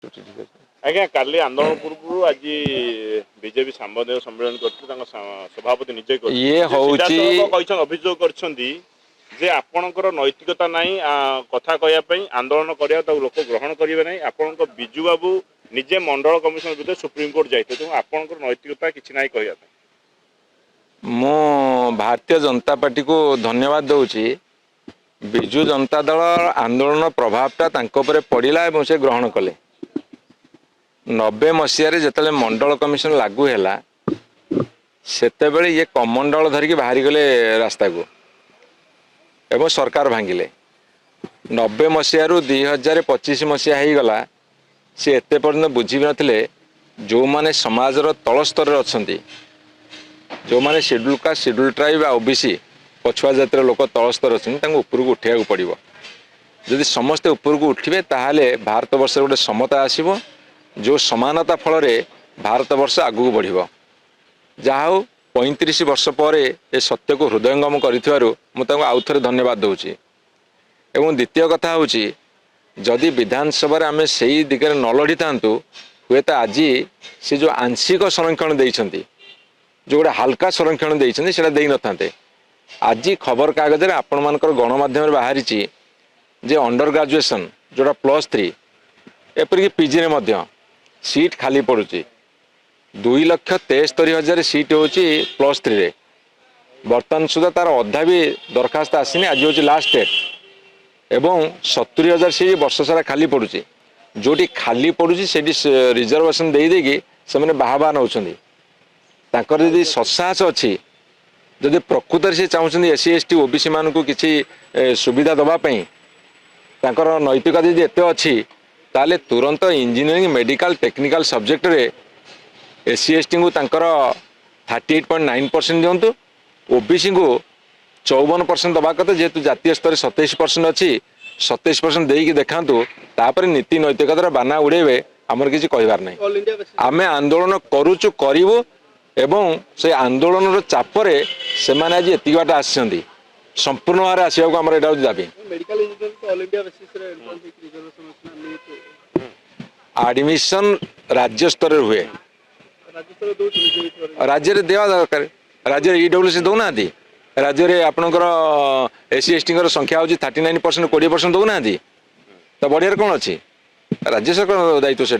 आज्ञा काली आंदोलन पूर्व आज बीजेपी सांबादिक सम्मेलन करते सभापति निजे अभियोग कर आपणकर नैतिकता नहीं कथा कहवाई आंदोलन करने लोक ग्रहण करेंगे ना आपण विजु बाबू निजे मंडल कमिशन विरुद्ध सुप्रीमकोर्ट जाते तेणु आपणकर नैतिकता किसी ना कहवा मु भारतीय जनता पार्टी को धन्यवाद दूची विजु जनता दल आंदोलन प्रभावटा पड़ा और से ग्रहण कले 90 मसीह जिते मंडल कमिशन लागू है सेतेबेले ये कमंडल धरिकी बाहरी गले रास्ता को एवं सरकार भांगिले 90 मसीह 2025 मसीहा हो गला सी एते पर्यंत बुझी नथिले जो माने समाजर तल स्तर अच्छा जो माने schedule caste schedule tribe OBC पछुआ जातिर लोक तल स्तर अच्छा उपरको उठा पड़ो जदि समस्ते उपरको उठे ताहले भारत वर्ष गोटे समता आसब जो समानता फल भारत वर्ष आगू बढ़ जहा 35 वर्ष पर ए सत्य को हृदयंगम कर आउ थे धन्यवाद दूची एवं द्वितीय कथा हूँ जदि विधानसभा आम से दिगरे न लड़ी था हुए तो आज से जो आंशिक संरक्षण देइछंती जो गोटे हाल्का संरक्षण देइछंती सेटा देई नथांते आज खबर कागज आपण मानकर गणमाध्यम बाहरी जे अंडर ग्रेजुएशन जोड़ा +3 एपरिक पीजी में सीट खाली पड़ुची 2,73,000 सीट हूँ +3 बर्तमान सुधा तार अधा भी दरखास्त आसनी आज हूँ लास्ट डेट एवं 70,000 सीट वर्ष सारा खाली पड़ुची जोटी खाली पड़ुची से रिजर्वेशन देदेकी से बाहा नौकरी जदि सत्साहस अच्छी जदि प्रकृत से चाहते SC ST OBC मान को किसी सुविधा दवापाई तांकर नैतिकता यदि एत अच्छी ताले तुरंत इंजीनियरिंग मेडिकल टेक्निकल सब्जेक्ट रे SC ST को तांकर 38.9% दिंतु OBC को 54% दवा कथा जेहेतु जातीय स्तर 27% अच्छी 27% देकी देखातु तापर नीति नैतिकतार बाना उड़ेबे आमर किसी कहबार नहीं आमे आंदोलन करूचु करिवो एवं से आंदोलन चापरे से माने आज एति बाट आछंती संपूर्ण भाव आसवा को आमर एटा दाबी एडमिशन राज्य स्तर हुए राज्य रे देवा दरकार राज्य EWC दौना राज्य रे आपनकर SC ST संख्या हूँ 39% 20% दौना तो बढ़िया कौन अच्छी राज्य सरकार दायित्व से